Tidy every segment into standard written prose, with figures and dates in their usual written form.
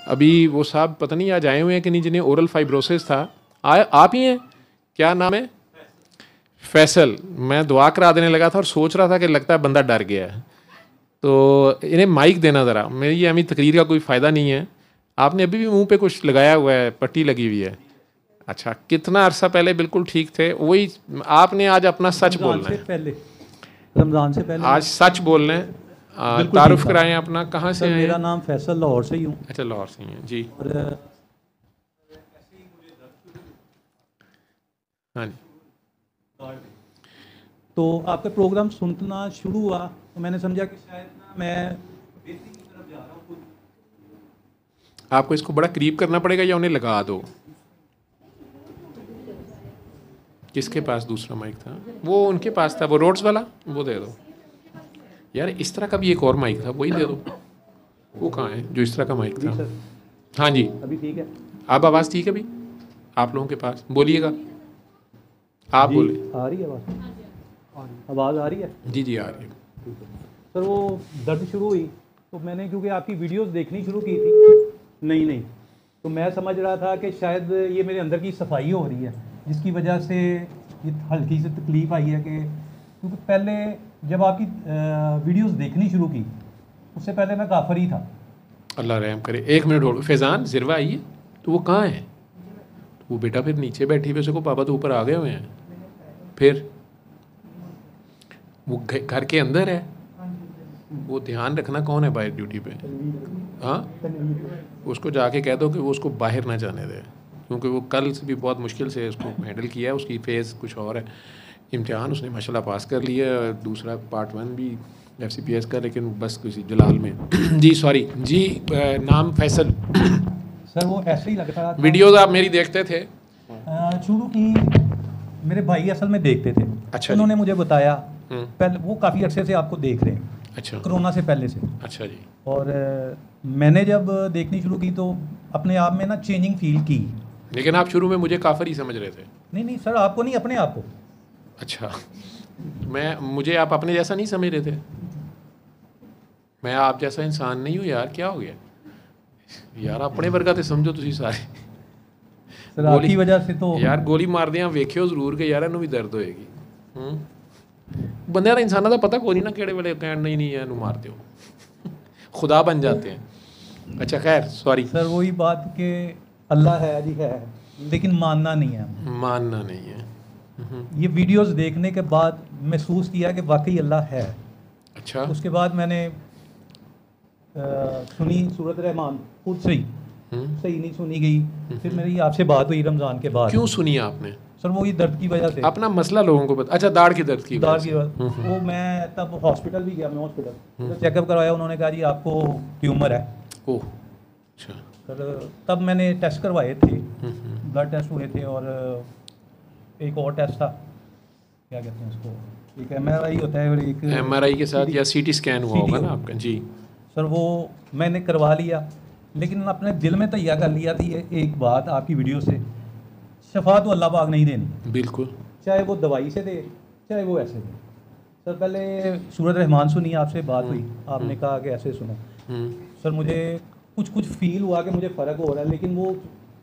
अभी वो साहब पता नहीं आज आए हुए हैं कि नहीं, जिन्हें ओरल फाइब्रोसिस था। आप ही हैं? क्या नाम है? फैसल। मैं दुआ करा देने लगा था और सोच रहा था कि लगता है बंदा डर गया है, तो इन्हें माइक देना ज़रा। मेरी ये अहमी तकरीर का कोई फ़ायदा नहीं है। आपने अभी भी मुंह पे कुछ लगाया हुआ है, पट्टी लगी हुई है। अच्छा, कितना अरसा पहले बिल्कुल ठीक थे? वही आपने आज अपना सच बोलना है, रमज़ान से पहले आज सच बोल रहे हैं। तारुफ कराएं अपना, कहाँ से हैं? मेरा नाम फैसल, लाहौर से ही हूँ। अच्छा, लाहौर से ही हैं जी। हाँ जी। तो आपका प्रोग्राम सुनना शुरू हुआ तो मैंने समझा कि शायद ना मैं बेहतरी की तरफ जा रहा हूँ। आपको इसको बड़ा करीब करना पड़ेगा या उन्हें लगा दो। किसके पास दूसरा माइक था? वो उनके पास था, वो रोड्स वाला, वो दे दो यार। इस तरह का भी एक और माइक था, वही दे दो। वो कहाँ है जो इस तरह का माइक था? हाँ जी, अभी ठीक है? आप आवाज़ ठीक है अभी आप लोगों के पास? बोलिएगा, आप बोले। आ रही है आवाज़ आ रही है? जी जी आ रही है। सर वो दर्द शुरू हुई तो मैंने, क्योंकि आपकी वीडियोस देखनी शुरू की थी नहीं तो मैं समझ रहा था कि शायद ये मेरे अंदर की सफाई हो रही है, जिसकी वजह से ये हल्की सी तकलीफ़ आई है। कि क्योंकि पहले जब आपकी वीडियोस देखनी शुरू की उससे पहले मैं काफर ही था। अल्लाह रहम करे। एक मिनट होल्ड। फैज़ान ज़िरवा आई है? तो वो कहाँ है? वो बेटा फिर नीचे बैठी हुई, उसको पापा तो ऊपर आ गए हुए हैं। फिर वो घर के अंदर है। वो ध्यान रखना कौन है बाहर ड्यूटी पे। हाँ, उसको जाके कह दो कि वो उसको बाहर ना जाने दे, क्योंकि वो कल से भी बहुत मुश्किल से उसको हैंडल किया है। उसकी फेज़ कुछ और है। इम्तिहान उसने माशाल्लाह पास कर लिया, दूसरा पार्ट 1 भी FCPS का, लेकिन बस किसी जलाल में जी सॉरी जी। नाम फैसल। सर वो ऐसे ही लगता था। वीडियोज़ आप मेरी देखते थे? शुरू की मेरे भाई असल में देखते थे। अच्छा, उन्होंने मुझे बताया। पहले वो काफ़ी अरसे से आपको देख रहे हैं। अच्छा, कोरोना से पहले से। अच्छा जी। और मैंने जब देखनी शुरू की तो अपने आप में ना चेंजिंग फील की। लेकिन आप शुरू में मुझे काफर ही समझ रहे थे। नहीं सर, आपको नहीं, अपने आप को। अच्छा, मुझे आप अपने जैसा नहीं समझ रहे थे? मैं आप जैसा इंसान नहीं हूँ यार, क्या हो गया यार? अपने वर्गा तो समझो तुसी सारे। सर आपकी वजह से तो यार गोली मार दिया वेख्यो जरूर कि यार इनू भी दर्द होएगी। बंदे का इंसाना का पता कोई नहीं ना किहड़े वेले कहण नहीं है इनू मार दो, खुदा बन जाते हैं। अच्छा खैर सॉरी सर, वही बात कि अल्लाह है जी है, लेकिन मानना नहीं है। मानना नहीं है। ये वीडियोस देखने के बाद महसूस किया कि वाकई अल्लाह है। अच्छा, उसके बाद मैंने सुनी सूरत रहमान, खुद से ही सही नहीं सुनी गई। फिर मेरी आपसे बात हुई रमज़ान के बाद। क्यों सुनी आपने? सर वो ये दर्द की वजह से। अपना मसला लोगों को बता। अच्छा, दाढ़ की दर्द की दाढ़ की वजह। वो मैं तब हॉस्पिटल भी गया, मैं हॉस्पिटल तो चेकअप करवाया। उन्होंने कहा जी आपको ट्यूमर है। ओह अच्छा। सर तब मैंने टेस्ट करवाए थे, ब्लड टेस्ट हुए थे और एक और टेस्ट था, क्या कहते हैं उसको, एक MRI होता है और एक MRI के साथ या CT स्कैन हुआ होगा ना आपका? जी सर, वो मैंने करवा लिया, लेकिन अपने दिल में तैयार कर लिया थी एक बात आपकी वीडियो से, शफा तो अल्लाह पाक नहीं देनी। बिल्कुल, चाहे वो दवाई से दे चाहे वो ऐसे दे। सर पहले सूरत रहमान सुनी, आपसे बात हुई, आपने कहा कि ऐसे सुनो। सर मुझे कुछ फील हुआ कि मुझे फ़र्क हो रहा है, लेकिन वो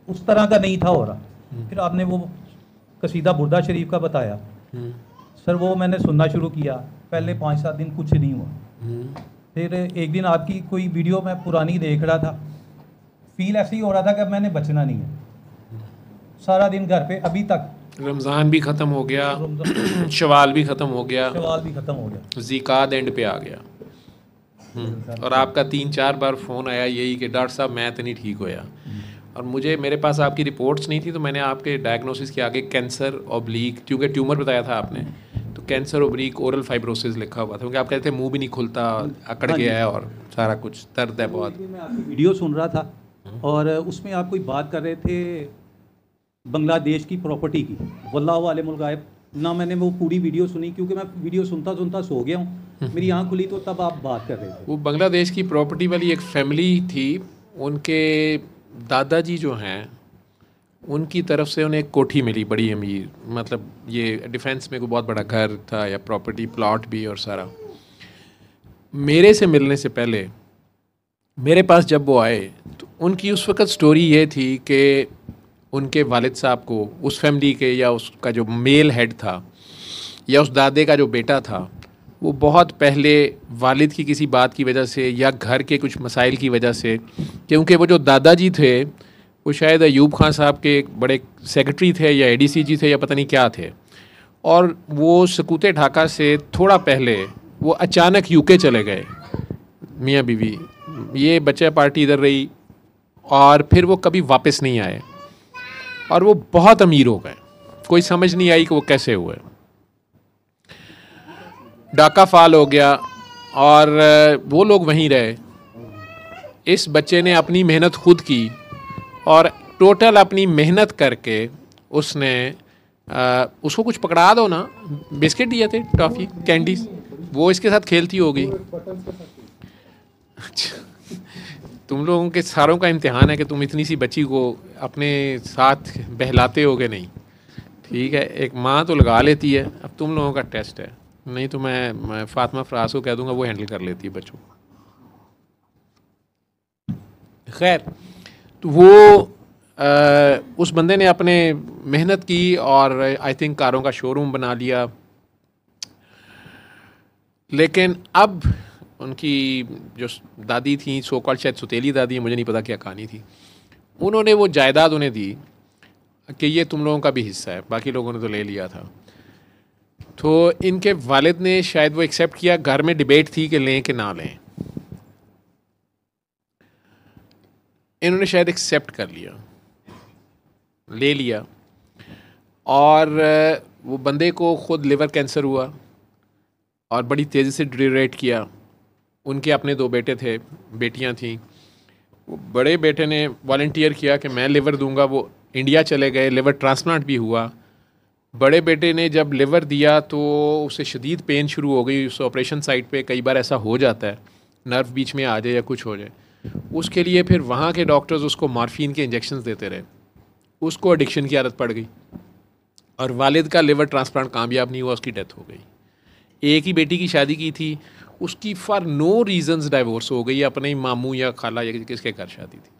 उस तरह का नहीं था हो रहा। फिर आपने वो कसीदा बुर्दा शरीफ का बताया। सर वो मैंने सुनना शुरू किया। पहले 5-7 दिन कुछ नहीं हुआ। फिर एक दिन आपकी कोई वीडियो मैं पुरानी देख रहा था, फील ऐसे ही हो रहा था कि अब मैंने बचना नहीं है। सारा दिन घर पे, अभी तक रमज़ान भी ख़त्म हो गया, शवाल भी ख़त्म हो गया, ज़िकात एंड पे आ गया। और आपका 3-4 बार फ़ोन आया यही कि डॉक्टर साहब मैं तो नहीं ठीक होया। और मेरे पास आपकी रिपोर्ट्स नहीं थी, तो मैंने आपके डायग्नोसिस के आगे कैंसर ऑब्लिक, क्योंकि ट्यूमर बताया था आपने, तो कैंसर ऑब्लिक ओरल फाइब्रोसिस लिखा हुआ था, क्योंकि आप कहते थे मुंह भी नहीं खुलता, अकड़ गया है और सारा कुछ दर्द है बहुत। मैं आपकी वीडियो सुन रहा था और उसमें आप कोई बात कर रहे थे बांग्लादेश की प्रॉपर्टी की, वल्लाहु आलिमुल गायब ना। मैंने वो पूरी वीडियो सुनी, क्योंकि मैं वीडियो सुनता सुनता सो गया हूँ, मेरी आँख खुली तो तब आप बात कर रहे थे। वो बांग्लादेश की प्रॉपर्टी वाली एक फैमिली थी, उनके दादाजी जो हैं उनकी तरफ से उन्हें एक कोठी मिली बड़ी अमीर, मतलब ये डिफेंस में कोई बहुत बड़ा घर था या प्रॉपर्टी प्लॉट भी और सारा। मेरे से मिलने से पहले मेरे पास जब वो आए तो उनकी उस वक़्त स्टोरी ये थी कि उनके वालिद साहब को, उस फैमिली के या उसका जो मेल हेड था या उस दादे का जो बेटा था, वो बहुत पहले वालिद की किसी बात की वजह से या घर के कुछ मसाइल की वजह से, क्योंकि वो जो दादाजी थे वो शायद अयूब खान साहब के एक बड़े सेक्रेटरी थे या एडीसीजी थे या पता नहीं क्या थे, और वो सकूते ढाका से थोड़ा पहले वो अचानक यूके चले गए मियाँ बीवी। ये बच्चा पार्टी इधर रही और फिर वो कभी वापस नहीं आए और वो बहुत अमीर हो गए। कोई समझ नहीं आई कि वो कैसे हुए। डाका फाल हो गया और वो लोग वहीं रहे। इस बच्चे ने अपनी मेहनत खुद की और टोटल अपनी मेहनत करके उसने उसको कुछ पकड़ा दो ना, बिस्किट दिए थे, टॉफ़ी, कैंडीज, वो इसके साथ खेलती होगी। तुम लोगों के सारों का इम्तिहान है कि तुम इतनी सी बच्ची को अपने साथ बहलाते होगे नहीं। ठीक है, एक माँ तो लगा लेती है, अब तुम लोगों का टेस्ट है। नहीं तो मैं फातिमा फराज को कह दूंगा, वो हैंडल कर लेती है बच्चों को। खैर, तो वो उस बंदे ने अपने मेहनत की और आई थिंक कारों का शोरूम बना लिया। लेकिन अब उनकी जो दादी थी, सो कॉल्ड शायद सुतेली दादी, मुझे नहीं पता क्या कहानी थी, उन्होंने वो जायदाद उन्हें दी कि ये तुम लोगों का भी हिस्सा है, बाकी लोगों ने तो ले लिया था। तो इनके वालिद ने शायद वो एक्सेप्ट किया। घर में डिबेट थी कि लें कि ना लें, इन्होंने शायद एक्सेप्ट कर लिया, ले लिया। और वो बंदे को ख़ुद लिवर कैंसर हुआ और बड़ी तेज़ी से डिटेरियोरेट किया। उनके अपने 2 बेटे थे, बेटियां थीं। वो बड़े बेटे ने वॉलंटियर किया कि मैं लिवर दूंगा, वो इंडिया चले गए, लिवर ट्रांसप्लांट भी हुआ। बड़े बेटे ने जब लिवर दिया तो उसे शदीद पेन शुरू हो गई उस ऑपरेशन साइट पे। कई बार ऐसा हो जाता है, नर्व बीच में आ जाए या कुछ हो जाए। उसके लिए फिर वहाँ के डॉक्टर्स उसको मॉर्फिन के इंजेक्शंस देते रहे। उसको एडिक्शन की आदत पड़ गई और वालिद का लिवर ट्रांसप्लांट कामयाब नहीं हुआ, उसकी डेथ हो गई। एक ही बेटी की शादी की थी, उसकी फॉर नो रीजंस डाइवोर्स हो गई। अपने ही मामू या खाला या किसके घर शादी थी,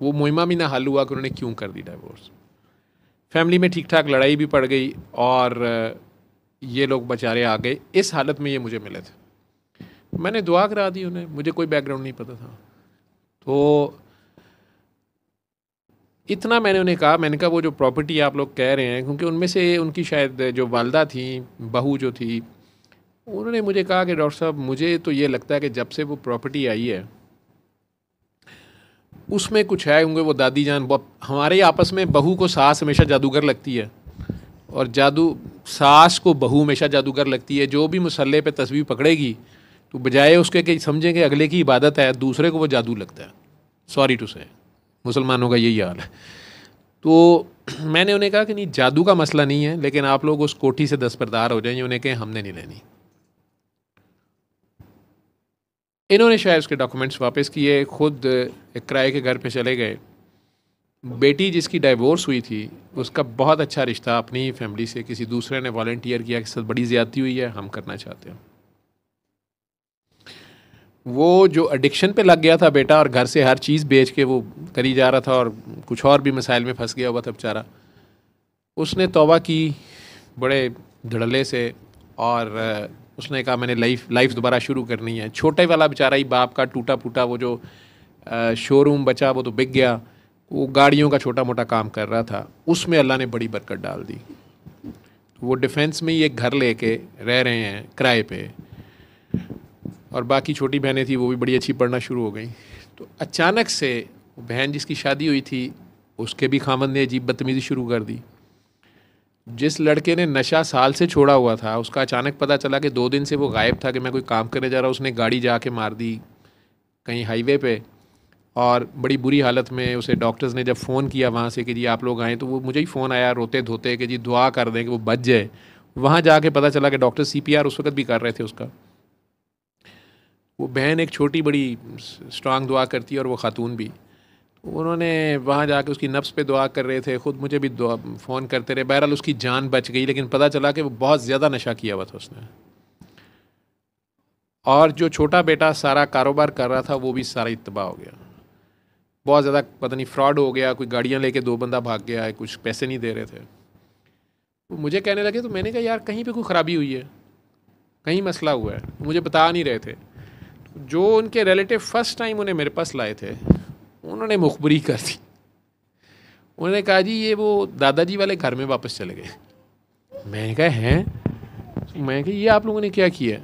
वो मुहिमा भी ना हल हुआ कि उन्होंने क्यों कर दी डाइवोर्स। फैमिली में ठीक ठाक लड़ाई भी पड़ गई और ये लोग बेचारे आ गए। इस हालत में ये मुझे मिले थे। मैंने दुआ करा दी उन्हें, मुझे कोई बैकग्राउंड नहीं पता था। तो इतना मैंने उन्हें कहा, मैंने कहा वो जो प्रॉपर्टी आप लोग कह रहे हैं, क्योंकि उनमें से उनकी शायद जो वालदा थी, बहू जो थी, उन्होंने मुझे कहा कि डॉक्टर साहब मुझे तो ये लगता है कि जब से वो प्रॉपर्टी आई है उसमें कुछ है। होंगे वो दादी जान, हमारे आपस में बहू को सास हमेशा जादूगर लगती है और सास को बहू हमेशा जादूगर लगती है। जो भी मुसल्ले पे तस्वीर पकड़ेगी तो बजाय उसके कि समझें कि अगले की इबादत है, दूसरे को वो जादू लगता है। सॉरी टू से, मुसलमानों का यही हाल है। तो मैंने उन्हें कहा कि नहीं, जादू का मसला नहीं है, लेकिन आप लोग उस कोठी से दस्तबरदार हो जाएंगे। उन्हें कहें हमने नहीं लेनी। इन्होंने शायद उसके डॉक्यूमेंट्स वापस किए, खुद एक किराए के घर पे चले गए। बेटी जिसकी डाइवोर्स हुई थी उसका बहुत अच्छा रिश्ता अपनी ही फैमिली से किसी दूसरे ने वॉलंटियर किया कि साथ बड़ी ज़्यादती हुई है, हम करना चाहते हैं। वो जो एडिक्शन पे लग गया था बेटा और घर से हर चीज़ बेच के वो करी जा रहा था और कुछ और भी मसाइल में फंस गया हुआ था बेचारा, उसने तौबा की बड़े धड़ल्ले से और उसने कहा मैंने लाइफ दोबारा शुरू करनी है। छोटे वाला बेचारा ही बाप का टूटा फूटा वो जो शोरूम बचा वो तो बिक गया। वो गाड़ियों का छोटा मोटा काम कर रहा था, उसमें अल्लाह ने बड़ी बरकत डाल दी। वो डिफेंस में ही एक घर लेके रह रहे हैं किराए पे, और बाकी छोटी बहनें थी वो भी बड़ी अच्छी पढ़ना शुरू हो गई। तो अचानक से बहन जिसकी शादी हुई थी उसके भी खामद ने अजीब बदतमीज़ी शुरू कर दी। जिस लड़के ने नशा साल से छोड़ा हुआ था उसका अचानक पता चला कि 2 दिन से वो गायब था कि मैं कोई काम करने जा रहा हूँ। उसने गाड़ी जाके मार दी कहीं हाईवे पे और बड़ी बुरी हालत में। उसे डॉक्टर्स ने जब फ़ोन किया वहाँ से कि जी आप लोग आएँ, तो वो मुझे ही फ़ोन आया रोते धोते कि जी दुआ कर दें कि वो बच जाए। वहाँ जाके पता चला कि डॉक्टर CPR उस वक्त भी कर रहे थे उसका। वो बहन एक छोटी बड़ी स्ट्रांग दुआ करती है और वो ख़ातून भी। उन्होंने वहाँ जाके उसकी नफ्स पे दुआ कर रहे थे, ख़ुद मुझे भी दुआ फ़ोन करते रहे। बहरहाल उसकी जान बच गई, लेकिन पता चला कि वो बहुत ज़्यादा नशा किया हुआ था उसने। और जो छोटा बेटा सारा कारोबार कर रहा था वो भी सारा तबाह हो गया। बहुत ज़्यादा पता नहीं फ्रॉड हो गया, कोई गाड़ियाँ लेके 2 बंदा भाग गया है, कुछ पैसे नहीं दे रहे थे। तो मुझे कहने लगे, तो मैंने कहा यार कहीं पे कोई ख़राबी हुई है, कहीं मसला हुआ है, मुझे बता नहीं रहे थे। जो उनके रिलेटिव फर्स्ट टाइम उन्हें मेरे पास लाए थे, उन्होंने मुखबरी कर दी। उन्होंने कहा जी ये वो दादाजी वाले घर में वापस चले गए। मैंने कहा हैं? मैं कहा ये आप लोगों ने क्या किया है?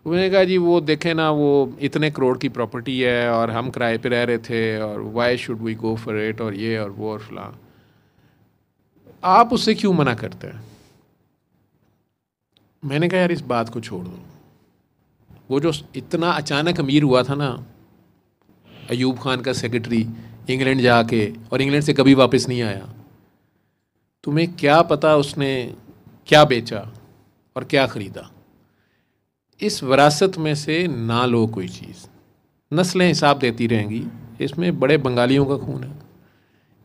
उन्होंने कहा जी वो देखें ना, वो इतने करोड़ की प्रॉपर्टी है और हम किराए पे रह रहे थे और why should we go for it, और ये और वो और फलां। आप उससे क्यों मना करते हैं? मैंने कहा यार इस बात को छोड़ दो। वो जो इतना अचानक अमीर हुआ था ना, अयूब खान का सेक्रेटरी इंग्लैंड जाके, और इंग्लैंड से कभी वापस नहीं आया। तुम्हें क्या पता उसने क्या बेचा और क्या ख़रीदा। इस विरासत में से ना लो कोई चीज़, नस्लें हिसाब देती रहेंगी। इसमें बड़े बंगालियों का खून है,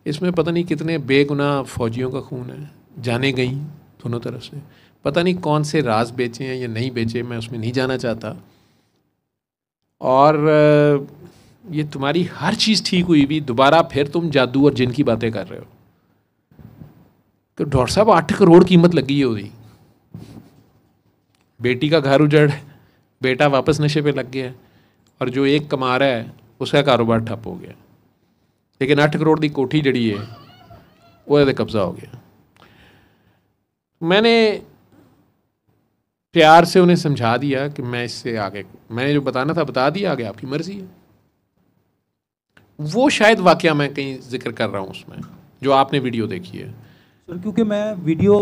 इसमें पता नहीं कितने बेगुनाह फ़ौजियों का खून है, जाने गई दोनों तरफ से। पता नहीं कौन से राज बेचे हैं या नहीं बेचे, मैं उसमें नहीं जाना चाहता। और ये तुम्हारी हर चीज़ ठीक हुई भी, दोबारा फिर तुम जादू और जिन की बातें कर रहे हो। तो डॉक्टर साहब 8 करोड़ कीमत लगी है उसकी। बेटी का घर उजड़, बेटा वापस नशे पे लग गया है, और जो एक कमा रहा है उसका कारोबार ठप हो गया। लेकिन 8 करोड़ की कोठी जड़ी है वो कब्जा हो गया। मैंने प्यार से उन्हें समझा दिया कि मैं इससे आगे, मैंने जो बताना था बता दिया, आगे आपकी मर्जी है। वो शायद वाकया मैं कहीं जिक्र कर रहा हूँ उसमें, जो आपने वीडियो देखी है सर। क्योंकि मैं वीडियो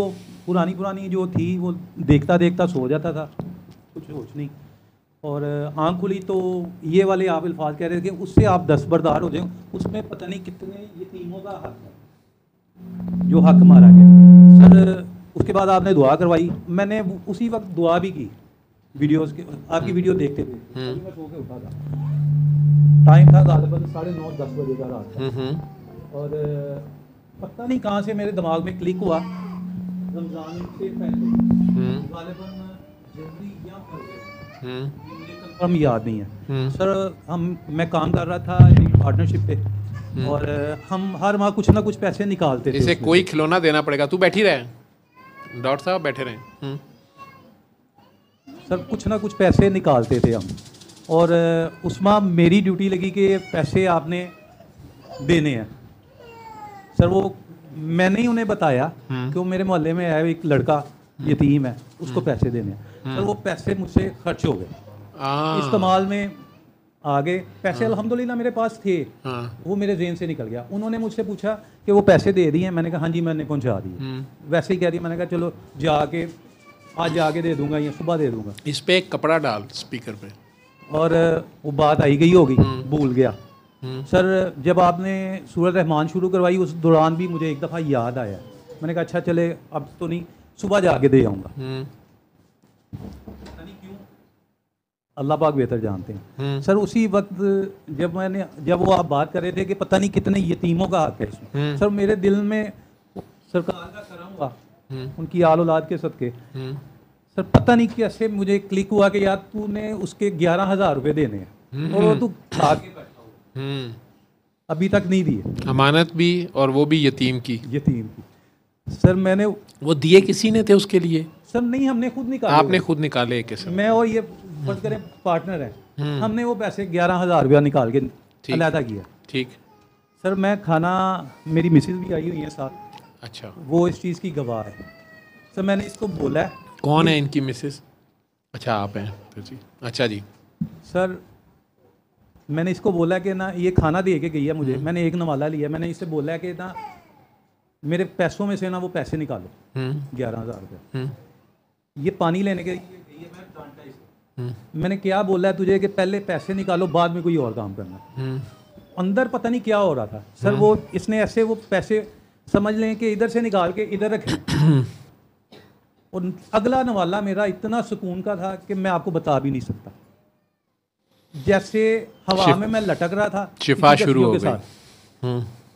पुरानी जो थी वो देखता देखता सो जाता था, कुछ होश नहीं, और आँख खुली तो ये वाले आप अल्फाज कह रहे थे कि उससे आप दस्तबरदार हो जाए। उसमें पता नहीं कितने यतीमों का हक है जो हक मारा गया सर। उसके बाद आपने दुआ करवाई, मैंने उसी वक्त दुआ भी की। वीडियोस के आपकी वीडियो देखते थे, मैं सो के उठा था, टाइम था गालिबन 9:30-10 बजे का रात का। और पता नहीं कहाँ से मेरे दिमाग में क्लिक हुआ, रमज़ान से पहले गालिबन जनवरी या फरवरी, मुझे कंफर्म याद नहीं है सर। मैं काम कर रहा था पार्टनरशिप पे, और हम हर माह कुछ ना कुछ पैसे निकालते थे। इसे कोई खिलौना देना पड़ेगा। तू बैठी रहे, डॉक्टर साहब बैठे रहे। सर कुछ ना कुछ पैसे निकालते थे हम, और उस माह मेरी ड्यूटी लगी कि पैसे आपने देने हैं सर। वो मैंने ही उन्हें बताया कि वो मेरे मोहल्ले में है एक लड़का यतीम है, उसको पैसे देने हैं सर। वो पैसे मुझसे खर्च हो गए, इस्तेमाल में आ गए पैसे। अल्हम्दुलिल्लाह मेरे पास थे, वो मेरे जेन से निकल गया। उन्होंने मुझसे पूछा कि वो पैसे दे दिए? मैंने कहा हाँ जी मैंने पहुंचा दिए। वैसे ही कह दी, मैंने कहा चलो जाके आज जाके दे दूंगा या सुबह दे दूंगा। इस पे एक कपड़ा डाल स्पीकर पे। और वो बात आई गई होगी, भूल गया सर। जब आपने सूरत रहमान शुरू करवाई उस दौरान भी मुझे एक दफ़ा याद आया, मैंने कहा अच्छा चले अब तो नहीं, सुबह जाके दे आऊँगा। अल्लाह पाक बेहतर जानते हैं सर। उसी वक्त जब वो आप बात कर रहे थे कि पता नहीं कितने यतीमों का हक है इसमें, सर मेरे दिल में सरकार का करम हुआ, उनकी आल औलाद के सदके सर। पता नहीं कैसे मुझे क्लिक हुआ कि यार तूने उसके 11,000 रुपये देने हैं, और वो तू खा के बैठा हुआ, अभी तक नहीं दिए। अमानत भी, और वो भी यतीम की सर। मैंने वो दिए किसी ने थे उसके लिए? सर नहीं, हमने खुद निकाले। आपने खुद निकाले? कैसे? मैं और ये फर्ज करें पार्टनर है, हमने वो पैसे 11,000 रुपया निकाल के अलहदा किया। ठीक सर। मैं खाना, मेरी मिसेज भी आई हुई है साथ, अच्छा, वो इस चीज़ की गवाह है सर। मैंने इसको बोला है। कौन है इनकी मिसेज? अच्छा आप हैं फिर जी। अच्छा जी सर। मैंने इसको बोला कि ना ये खाना दे के गई है मुझे, मैंने एक नवाला लिया, मैंने इससे बोला है कि ना मेरे पैसों में से ना वो पैसे निकालो 11,000 रुपये। ये पानी लेने के लिए गई है, मैं डांटा इसे। मैंने क्या बोला है तुझे कि पहले पैसे निकालो, बाद में कोई और काम करना। अंदर पता नहीं क्या हो रहा था सर। वो इसने ऐसे वो पैसे समझ लें कि इधर से निकाल के इधर रखे, और अगला नवाला मेरा इतना सुकून का था कि मैं आपको बता भी नहीं सकता। जैसे हवा में मैं लटक रहा था, शिफा शुरू हो गई,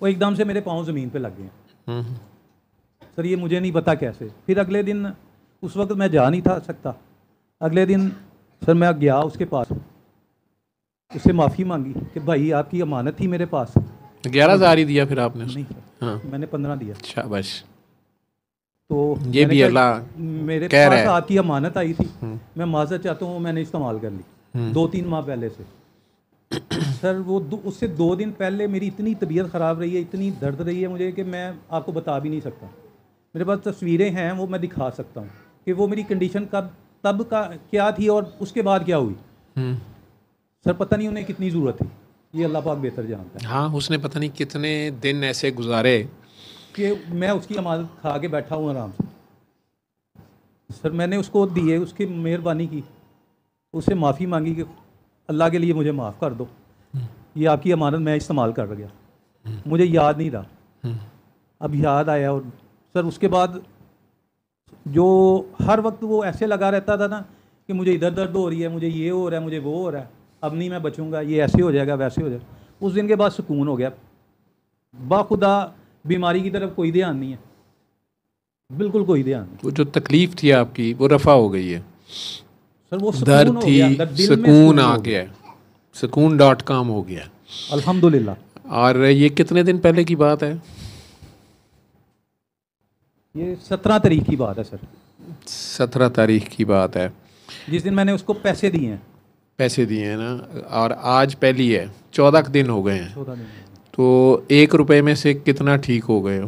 वो एकदम से मेरे पाँव ज़मीन पे लग गए सर। ये मुझे नहीं पता कैसे। फिर अगले दिन, उस वक्त मैं जा नहीं था सकता, अगले दिन सर मैं गया उसके पास, उससे माफ़ी मांगी कि भाई आपकी अमानत थी मेरे पास, 11,000 ही दिया फिर आपने? नहीं हाँ, मैंने 15 दिया। शाबाश। तो ये भी अल्लाह मेरे कह रहा पास है। आपकी अमानत आई थी, मैं माजरत चाहता हूँ, मैंने इस्तेमाल कर ली 2-3 माह पहले से। सर वो उससे 2 दिन पहले मेरी इतनी तबीयत ख़राब रही है, इतनी दर्द रही है मुझे कि मैं आपको बता भी नहीं सकता। मेरे पास तस्वीरें हैं, वो मैं दिखा सकता हूँ कि वो मेरी कंडीशन तब का क्या थी और उसके बाद क्या हुई। सर पता नहीं उन्हें कितनी ज़रूरत थी, ये अल्लाह पाक बेहतर जानता है। हाँ, उसने पता नहीं कितने दिन ऐसे गुजारे कि मैं उसकी अमानत खा के बैठा हूँ आराम से। सर मैंने उसको दिए, उसकी मेहरबानी की, उससे माफ़ी मांगी कि अल्लाह के लिए मुझे माफ़ कर दो, ये आपकी अमानत मैं इस्तेमाल कर गया, मुझे याद नहीं रहा, अब याद आया। और सर उसके बाद जो हर वक्त वो ऐसे लगा रहता था ना कि मुझे इधर दर्द हो रही है, मुझे ये हो रहा है, मुझे वो हो रहा है, अब नहीं मैं बचूंगा, ये ऐसे हो जाएगा, वैसे हो जाएगा। उस दिन के बाद सुकून हो गया, बाखुदा बीमारी की तरफ कोई ध्यान नहीं है, बिल्कुल कोई ध्यान नहीं। वो जो तकलीफ़ थी आपकी वो रफ़ा हो गई है, सर वो दर्द थी, सुकून आ गया, सुकून.com हो गया अल्हम्दुलिल्लाह। और ये कितने दिन पहले की बात है? ये 17 तारीख की बात है सर। 17 तारीख की बात है, जिस दिन मैंने उसको पैसे दिए हैं। पैसे दिए हैं ना, और आज पहली है, 14 दिन हो गए हैं। 14 दिन। तो 1 रुपए में से कितना ठीक हो गए हो?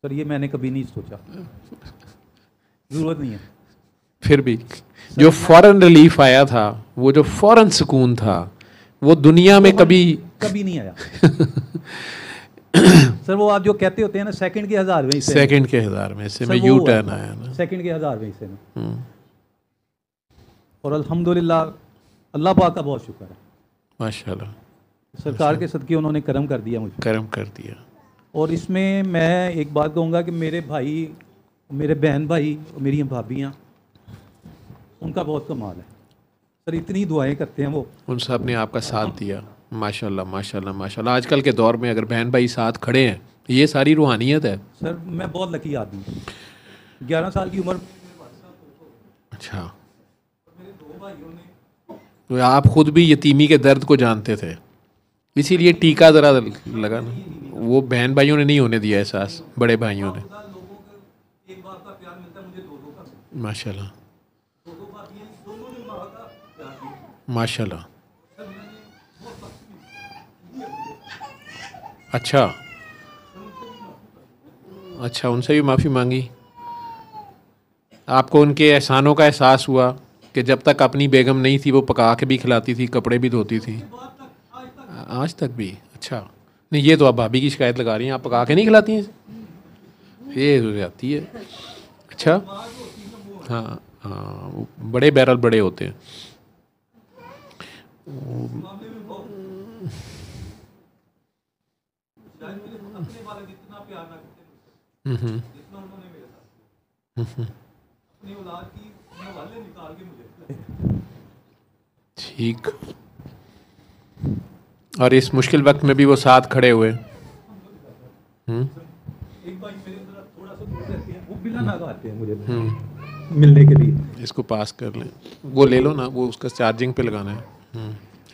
सर ये मैंने कभी नहीं सोचा, ज़रूरत नहीं है। फिर भी जो फ़ौरन रिलीफ आया था, वो जो फ़ौरन सुकून था, वो दुनिया में कभी नहीं आया। सर वो आप जो कहते होते हैं ना, सेकंड के 1000वें हिस्से, सेकंड के 1000वें हिस्से में यू टर्न आया ना, सेकंड के 1000वें हिस्से में। और अल्हम्दुलिल्लाह अल्लाह पाक का बहुत शुक्र है, माशाल्लाह। सरकार के सदके उन्होंने करम कर दिया, मुझे करम कर दिया। और इसमें मैं एक बात कहूँगा कि मेरे भाई, मेरे बहन भाई, मेरी भाभियाँ, उनका बहुत कमाल है सर, इतनी दुआएं करते हैं वो, उन सब ने आपका साथ दिया। माशाल्लाह माशाल्लाह माशाल्लाह। आजकल के दौर में अगर बहन भाई साथ खड़े हैं, ये सारी रूहानियत है। सर मैं बहुत लकी आदमी हूँ, 11 साल की उम्र। अच्छा, तो आप खुद भी यतीमी के दर्द को जानते थे, इसीलिए टीका ज़रा लगा ना, वो बहन भाइयों ने नहीं होने दिया एहसास, बड़े भाइयों ने। माशाल्लाह माशाल्लाह। अच्छा अच्छा, उनसे भी माफ़ी मांगी? आपको उनके एहसानों का एहसास हुआ कि जब तक अपनी बेगम नहीं थी वो पका के भी खिलाती थी, कपड़े भी धोती थी? आज तक भी? अच्छा, नहीं ये तो आप भाभी की शिकायत लगा रही हैं, आप पका के नहीं खिलाती हैं, ये हो जाती है। अच्छा, हाँ हाँ, बड़े बैरल बड़े होते हैं। ठीक, और इस मुश्किल वक्त में भी वो साथ खड़े हुए। मिलने के लिए इसको पास कर लें, वो ले लो ना, वो उसका चार्जिंग पे लगाना है।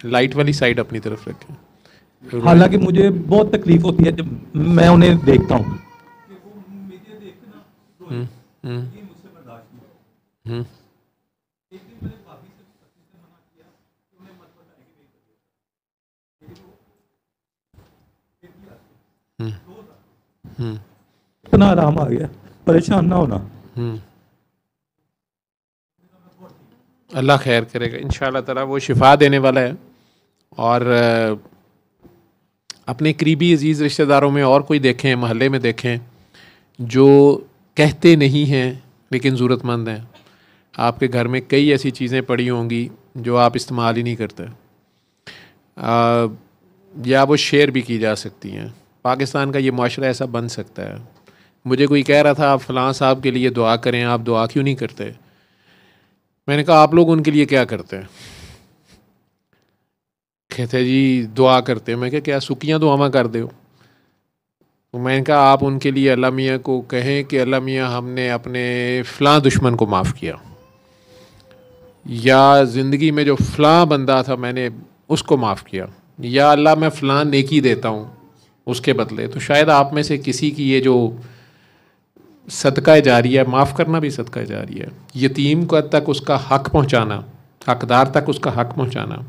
लाइट वाली साइड अपनी तरफ रखें। हालांकि मुझे बहुत तकलीफ होती है जब मैं उन्हें देखता हूँ। इतना आराम आ गया, परेशान ना होना। अल्लाह खैर करेगा इंशाअल्लाह ताला, वो शिफा देने वाला है। और अपने करीबी अजीज़ रिश्तेदारों में और कोई देखें, महल्ले में देखें, जो कहते नहीं हैं लेकिन ज़रूरतमंद हैं। आपके घर में कई ऐसी चीज़ें पड़ी होंगी जो आप इस्तेमाल ही नहीं करते, या वो शेयर भी की जा सकती हैं। पाकिस्तान का ये माशरा ऐसा बन सकता है। मुझे कोई कह रहा था आप फ़लाँ साहब के लिए दुआ करें, आप दुआ क्यों नहीं करते? मैंने कहा आप लोग उनके लिए क्या करते हैं? कहते जी दुआ करते हैं। मैं क्या सुखियाँ दुआवां कर दो? तो मैंने कहा आप उनके लिए अल्लाह मियाँ को कहें कि अल्लाह मियाँ हमने अपने फ़लाँ दुश्मन को माफ़ किया, या ज़िंदगी में जो फ़लाँ बंदा था मैंने उसको माफ़ किया, या अल्लाह मैं फ़लाँ नेकी देता हूँ उसके बदले, तो शायद आप में से किसी की ये जो सदका जारिया, माफ़ करना भी सदका जारिया है, यतीम को तक उसका हक़ पहुँचाना, हकदार तक उसका हक़ पहुँचाना,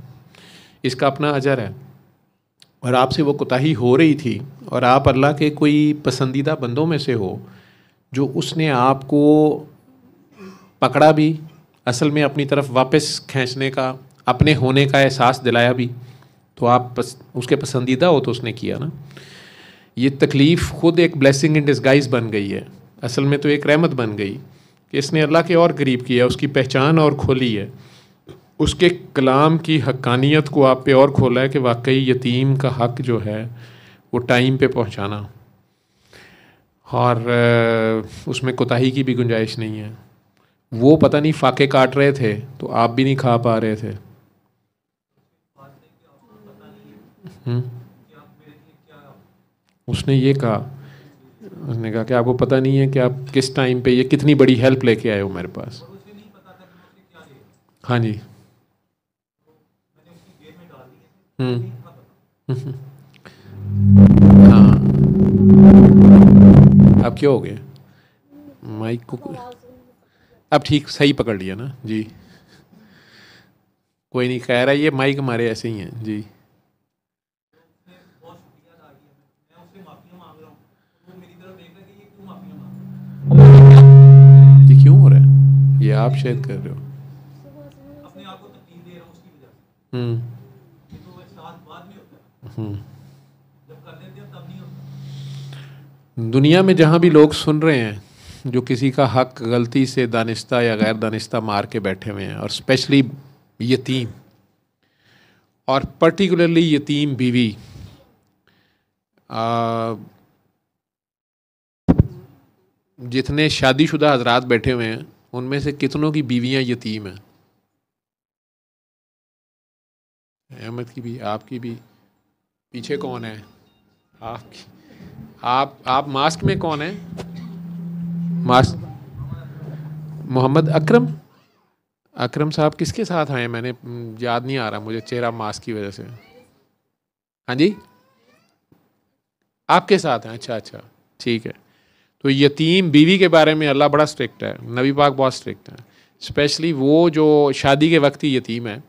इसका अपना अजर है। और आपसे वो कोताही हो रही थी और आप अल्लाह के कोई पसंदीदा बंदों में से हो जो उसने आपको पकड़ा भी, असल में अपनी तरफ वापस खींचने का, अपने होने का एहसास दिलाया भी, तो आप उसके पसंदीदा हो तो उसने किया ना। ये तकलीफ़ ख़ुद एक ब्लेसिंग इन डिस्गाइज़ बन गई है, असल में तो एक रहमत बन गई कि इसने अल्लाह के और करीब किया, उसकी पहचान और खोली है, उसके कलाम की हक्कानियत को आप पे और खोला है कि वाकई यतीम का हक़ जो है वो टाइम पे पहुंचाना, और उसमें कोताही की भी गुंजाइश नहीं है। वो पता नहीं फाके काट रहे थे तो आप भी नहीं खा पा रहे थे। उसने ये कहा, उसने कहा कि आपको पता नहीं है कि आप किस टाइम पे ये कितनी बड़ी हेल्प लेके आए हो मेरे पास। हाँ जी। हाँ, अब क्या हो गया माइक को? अब ठीक सही पकड़ लिया ना जी, कोई नहीं, खैर है, ये माइक हमारे ऐसे ही हैं जी। ये क्यों हो रहा है? ये आप शायद कर रहे हो। अपने आप को तकलीफ दे रहा हूं उसकी वजह से। ये तो साथ बाद में होता है, जब कर देते हो तब नहीं होता। दुनिया में जहाँ भी लोग सुन रहे हैं जो किसी का हक गलती से दानिस्ता या गैर दानिस्ता मार के बैठे हुए हैं, और स्पेशली यतीम, और पर्टिकुलरली यतीम बीवी, जितने शादीशुदा हजरात बैठे हुए हैं उनमें से कितनों की बीवियां यतीम हैं? अहमद की भी, आपकी भी। पीछे कौन है? आपकी। आप मास्क में कौन है? मास्क मोहम्मद अकरम। अकरम साहब किसके साथ आए? मैंने याद नहीं आ रहा मुझे, चेहरा मास्क की वजह से। हाँ जी, आपके साथ हैं? अच्छा अच्छा, ठीक है। तो यतीम बीवी के बारे में अल्लाह बड़ा स्ट्रिक्ट है, नबी पाक बहुत स्ट्रिक्ट है, स्पेशली वो जो शादी के वक्त ही यतीम है,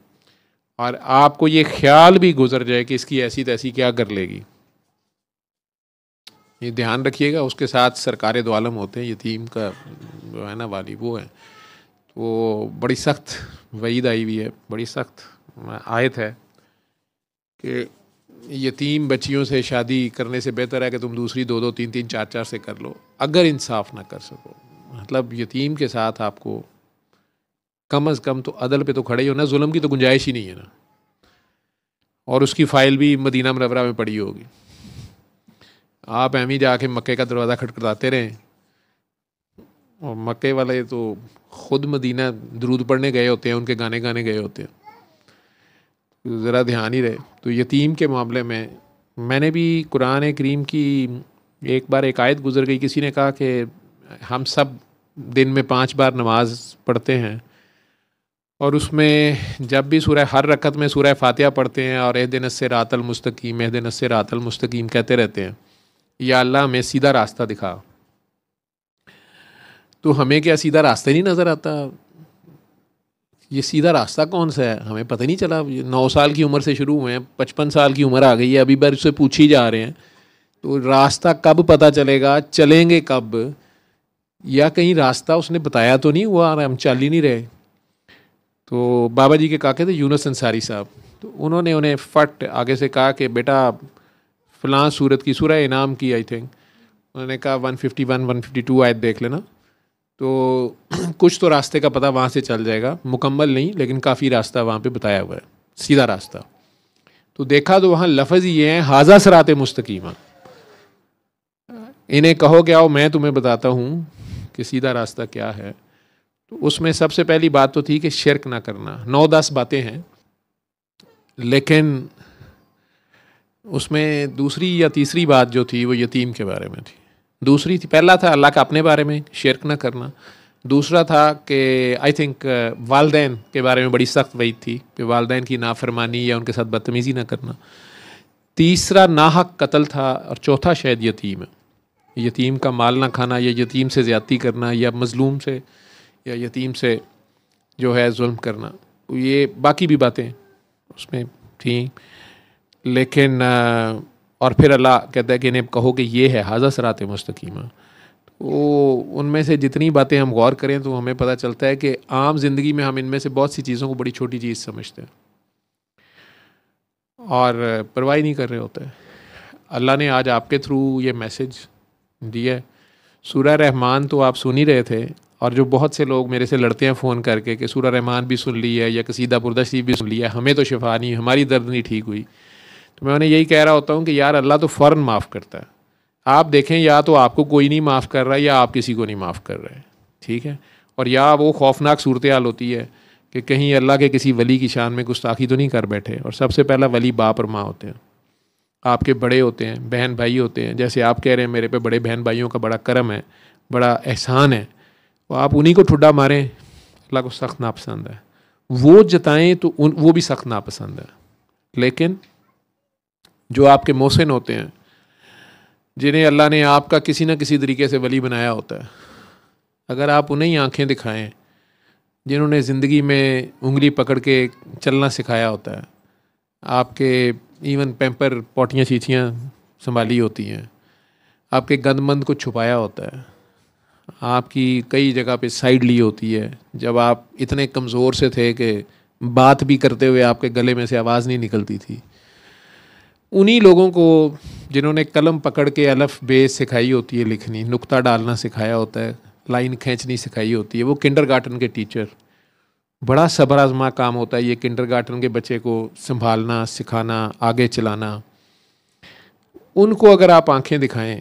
और आपको ये ख्याल भी गुजर जाए कि इसकी ऐसी तैसी क्या कर लेगी, ये ध्यान रखिएगा। उसके साथ सरकार दो आलम होते हैं, यतीम का जो है ना वाली वो है, वो बड़ी सख्त वईद आई हुई है, बड़ी सख्त आयत है कि यतीम बच्चियों से शादी करने से बेहतर है कि तुम दूसरी दो दो तीन तीन चार चार से कर लो, अगर इंसाफ ना कर सको। मतलब यतीम के साथ आपको कम अज़ कम तो अदल पे तो खड़े ही हो ना, जुल्म की तो गुंजाइश ही नहीं है ना। और उसकी फ़ाइल भी मदीना मुनव्वरा में पड़ी होगी, आप एम ही जाके मक्के का दरवाज़ा खटखटाते रहें, और मक्के वाले तो ख़ुद मदीना दरूद पढ़ने गए होते हैं, उनके गाने गाने गए होते हैं, ज़रा ध्यान ही रहे। तो यतीम के मामले में मैंने भी कुरान करीम की एक बार एक आयत गुज़र गई, किसी ने कहा कि हम सब दिन में 5 बार नमाज पढ़ते हैं, और उसमें जब भी हर रकत में सूरह फातिहा पढ़ते हैं और एहदिन सिरातल मुस्तकीम एहदिन सिरातल मुस्तकीम कहते रहते हैं, या अल्लाह हमें सीधा रास्ता दिखा। तो हमें क्या सीधा रास्ता ही नहीं नज़र आता? ये सीधा रास्ता कौन सा है हमें पता नहीं चला। 9 साल की उम्र से शुरू हुए हैं, 55 साल की उम्र आ गई है, अभी बार उससे पूछी जा रहे हैं, तो रास्ता कब पता चलेगा? चलेंगे कब? या कहीं रास्ता उसने बताया तो नहीं हुआ, हम चल ही नहीं रहे। तो बाबा जी के काके थे यूनुस अंसारी साहब, तो उन्होंने उन्हें फट आगे से कहा कि बेटा फ़लाँ सूरत की सूरह इनाम की आई थिंक, उन्होंने कहा 151 152 आयत देख लेना, तो कुछ तो रास्ते का पता वहाँ से चल जाएगा, मुकम्मल नहीं लेकिन काफ़ी रास्ता वहाँ पे बताया हुआ है, सीधा रास्ता। तो देखा तो वहाँ लफ्ज़ ये हैं, हाजा सराते मुस्तकीमा, इन्हें कहो कि आओ मैं तुम्हें बताता हूँ कि सीधा रास्ता क्या है। तो उसमें सबसे पहली बात तो थी कि शिरक ना करना। 9-10 बातें हैं, लेकिन उसमें दूसरी या तीसरी बात जो थी वो यतीम के बारे में थी। दूसरी थी, पहला था अल्लाह का अपने बारे में शिरक ना करना, दूसरा था कि आई थिंक वालदैन के बारे में बड़ी सख्त वईद थी कि वालदैन की नाफरमानी या उनके साथ बदतमीज़ी ना करना, तीसरा नाहक कत्ल था, और चौथा शायद यतीम है। यतीम का माल ना खाना, या यतीम से ज़्यादती करना, या मज़लूम से या यतीम से जो है जुल्म करना, ये बाकी भी बातें उसमें थी। लेकिन और फिर अल्लाह कहता है कि इन्हें कहो कि ये है हाज़ा सिरात मुस्तकीमा। वो उनमें से जितनी बातें हम गौर करें तो हमें पता चलता है कि आम ज़िंदगी में हम इनमें से बहुत सी चीज़ों को बड़ी छोटी चीज़ समझते हैं और परवाह नहीं कर रहे होते। अल्लाह ने आज आपके थ्रू ये मैसेज दिया है। सूरह रहमान तो आप सुन ही रहे थे, और जो बहुत से लोग मेरे से लड़ते हैं फ़ोन करके कि सूरह रहमान भी सुन ली है या कसीदा बुर्दा शरीफ भी सुन लिया है, हमें तो शिफा नहीं, हमारी दर्द नहीं ठीक हुई। तो मैं उन्हें यही कह रहा होता हूँ कि यार अल्लाह तो फ़ौरन माफ़ करता है। आप देखें, या तो आपको कोई नहीं माफ़ कर रहा है या आप किसी को नहीं माफ़ कर रहे, ठीक है। और या वो खौफनाक सूरत हाल होती है कि कहीं अल्लाह के किसी वली की शान में गुस्ताखी तो नहीं कर बैठे। और सबसे पहला वली बाप और माँ होते हैं, आपके बड़े होते हैं, बहन भाई होते हैं। जैसे आप कह रहे हैं मेरे पे बड़े बहन भाइयों का बड़ा करम है, बड़ा एहसान है, तो आप उन्हीं को ठुड्डा मारें, अल्लाह को सख्त नापसंद है। वो जताएं तो वो भी सख्त नापसंद है। लेकिन जो आपके मोहसिन होते हैं, जिन्हें अल्लाह ने आपका किसी न किसी तरीके से वली बनाया होता है, अगर आप उन्हें ही आँखें दिखाएं, जिन्होंने ज़िंदगी में उंगली पकड़ के चलना सिखाया होता है, आपके इवन पैम्पर पोटियाँ चीचियाँ संभाली होती हैं, आपके गंदमंद को छुपाया होता है, आपकी कई जगह पे साइड ली होती है जब आप इतने कमज़ोर से थे कि बात भी करते हुए आपके गले में से आवाज़ नहीं निकलती थी। उन्हीं लोगों को जिन्होंने कलम पकड़ के अलफ बे सिखाई होती है लिखनी, नुक्ता डालना सिखाया होता है, लाइन खींचनी सिखाई होती है, वो किंडरगार्टन के टीचर, बड़ा सब्र आज़मा काम होता है ये किंडरगार्टन के बच्चे को संभालना, सिखाना, आगे चलाना। उनको अगर आप आंखें दिखाएं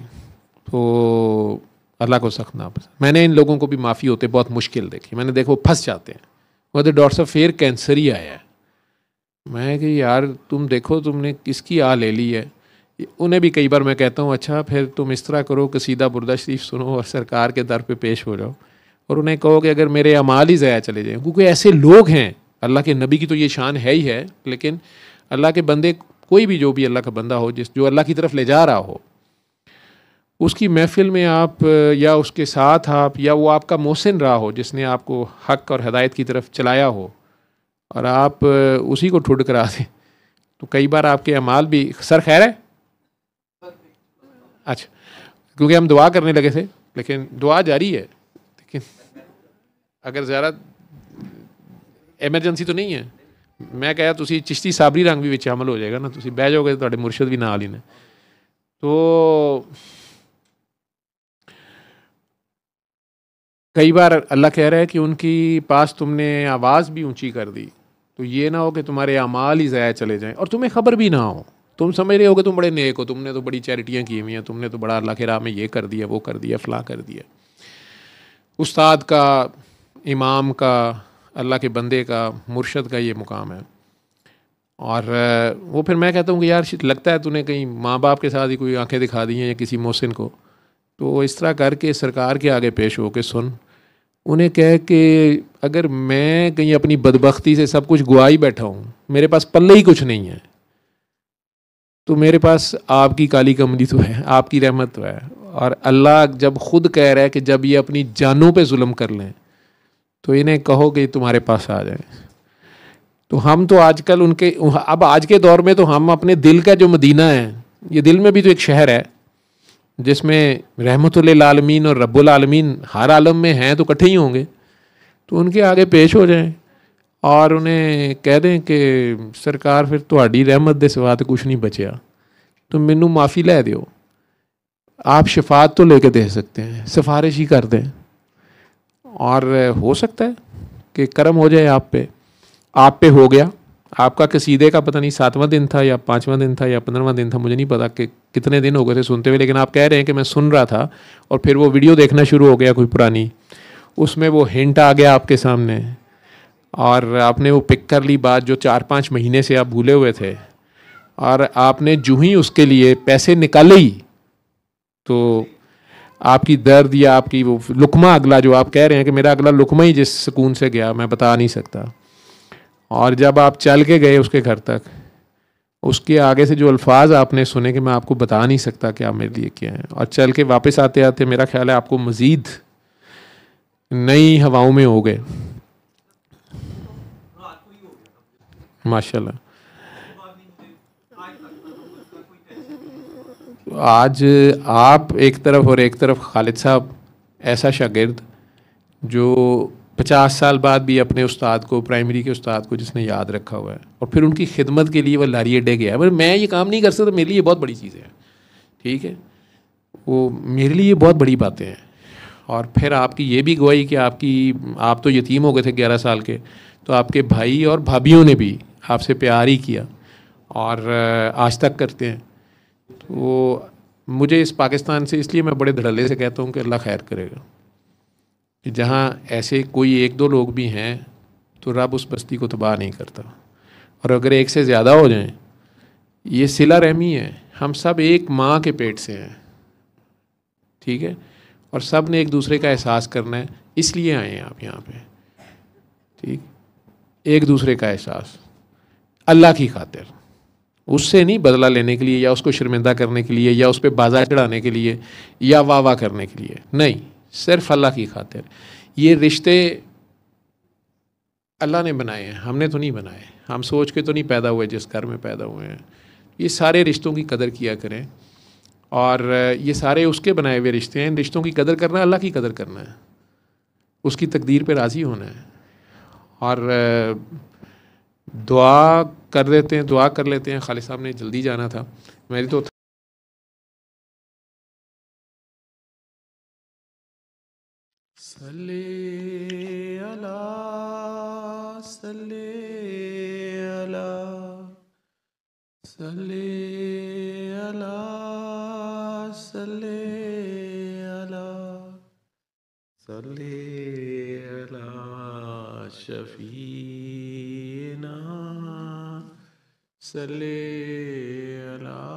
तो अल्लाह को सख्त नापसंद। मैंने इन लोगों को भी माफ़ी होते बहुत मुश्किल देखी। मैंने देखो फंस जाते हैं, वो तो डॉक्टर साहब फिर कैंसर ही आया है। मैं कि यार तुम देखो तुमने किसकी आ ले ली है। उन्हें भी कई बार मैं कहता हूँ अच्छा फिर तुम इस तरह करो, कसीदा बुर्दा शरीफ सुनो और सरकार के दर पे पेश हो जाओ, और उन्हें कहो कि अगर मेरे अमाल ही ज़ाया चले जाएँ। क्योंकि ऐसे लोग हैं, अल्लाह के नबी की तो ये शान है ही है, लेकिन अल्लाह के बंदे, कोई भी जो भी अल्लाह का बंदा हो, जो अल्लाह की तरफ ले जा रहा हो, उसकी महफिल में आप या उसके साथ आप, या वो आपका मोहसिन रहा हो जिसने आपको हक़ और हदायत की तरफ चलाया हो, और आप उसी को ठुड करा दें, तो कई बार आपके अमाल भी। सर खैर है? अच्छा, क्योंकि हम दुआ करने लगे थे, लेकिन दुआ जारी है, लेकिन अगर ज़रा एमरजेंसी तो नहीं है। मैं कहा तुसी चिश्ती साबरी रंग भी विच शामिल हो जाएगा ना, तुसी बह जाओगे तो मुर्शद भी नाल ही ने। तो कई बार अल्लाह कह रहा है कि उनकी पास तुमने आवाज़ भी ऊंची कर दी, तो ये ना हो कि तुम्हारे अमाल ही ज़ाया चले जाएं और तुम्हें ख़बर भी ना हो। तुम समझ रहे हो कि तुम बड़े नेक हो, तुमने तो बड़ी चैरिटियाँ की हुई हैं, तुमने तो बड़ा अल्लाह के राह में ये कर दिया, वो कर दिया, फ़लाँ कर दिया। उस्ताद का, इमाम का, अल्लाह के बंदे का, मुर्शद का ये मुकाम है। और वो फिर मैं कहता हूँ कि यार लगता है तूने कहीं माँ बाप के साथ ही कोई आंखें दिखा दी हैं या किसी मोहसिन को, तो इस तरह करके सरकार के आगे पेश हो के सुन, उन्हें कह कि अगर मैं कहीं अपनी बदबख्ती से सब कुछ गुआ ही बैठा हूँ, मेरे पास पल्ले ही कुछ नहीं है, तो मेरे पास आपकी काली कमली तो है, आपकी रहमत तो है। और अल्लाह जब खुद कह रहा है कि जब ये अपनी जानों पे जुल्म कर लें तो इन्हें कहो कि तुम्हारे पास आ जाए। तो हम तो आजकल उनके, अब आज के दौर में तो हम अपने दिल का जो मदीना है, ये दिल में भी तो एक शहर है जिसमें रहमतुल आलमीन और रब्बुल आलमीन हर आलम में हैं, तो इकट्ठे ही होंगे। तो उनके आगे पेश हो जाएं और उन्हें कह दें कि सरकार फिर तुहाडी रहमत दे सिवा तो कुछ नहीं बचया, तो मैनू माफ़ी लै दिओ। आप शफात तो लेके दे सकते हैं, सिफारिश ही कर दें, और हो सकता है कि करम हो जाए आप पे हो गया। आपका कसीदे का पता नहीं 7वां दिन था या 5वां दिन था या 15वां दिन था, मुझे नहीं पता कि कितने दिन हो गए थे सुनते हुए, लेकिन आप कह रहे हैं कि मैं सुन रहा था और फिर वो वीडियो देखना शुरू हो गया कोई पुरानी, उसमें वो हिंट आ गया आपके सामने और आपने वो पिक कर ली बात जो 4-5 महीने से आप भूले हुए थे, और आपने जूँ ही उसके लिए पैसे निकाले ही तो आपकी दर्द या आपकी वो लुकमा अगला जो आप कह रहे हैं कि मेरा अगला लुकमा ही जिस सुकून से गया मैं बता नहीं सकता। और जब आप चल के गए उसके घर तक उसके आगे से जो अल्फाज आपने सुने कि मैं आपको बता नहीं सकता कि आप मेरे लिए क्या हैं, और चल के वापस आते आते मेरा ख्याल है आपको मज़ीद नई हवाओं में हो गए माशाल्लाह। आज आप एक तरफ और एक तरफ खालिद साहब ऐसा शागिर्द जो 50 साल बाद भी अपने उस्ताद को, प्राइमरी के उस्ताद को जिसने याद रखा हुआ है और फिर उनकी खिदमत के लिए वो लारी अड्डे गया है। पर मैं ये काम नहीं कर सकता, मेरे लिए ये बहुत बड़ी चीज़ है, ठीक है, वो मेरे लिए बहुत बड़ी बातें हैं। और फिर आपकी ये भी गवाही कि आप तो यतीम हो गए थे 11 साल के, तो आपके भाई और भाभीयों ने भी आपसे प्यार ही किया और आज तक करते हैं। वो मुझे इस पाकिस्तान से इसलिए मैं बड़े धड़ल्ले से कहता हूँ कि अल्लाह खैर करेगा कि जहाँ ऐसे कोई एक दो लोग भी हैं तो रब उस बस्ती को तबाह नहीं करता। और अगर एक से ज़्यादा हो जाएं, ये सिला रहमी है, हम सब एक माँ के पेट से हैं, ठीक है, और सब ने एक दूसरे का एहसास करना है, इसलिए आए हैं आप यहाँ पे, ठीक, एक दूसरे का एहसास अल्लाह की खातिर, उससे नहीं बदला लेने के लिए या उसको शर्मिंदा करने के लिए या उस पर बाजार चढ़ाने के लिए या वाह वाह करने के लिए नहीं, सिर्फ अल्लाह की खातिर। ये रिश्ते अल्लाह ने बनाए हैं, हमने तो नहीं बनाए, हम सोच के तो नहीं पैदा हुए जिस घर में पैदा हुए हैं। ये सारे रिश्तों की कदर किया करें, और ये सारे उसके बनाए हुए रिश्ते हैं। इन रिश्तों की कदर करना, अल्लाह की कदर करना है, उसकी तकदीर पे राज़ी होना है। और दुआ कर लेते हैं, दुआ कर लेते हैं। खालिद साहब ने जल्दी जाना था, मेरी तो सल्ले अला सल्ले अला सल्ले अला सल्ले अला सल्ले अला शफीना सल्ले अला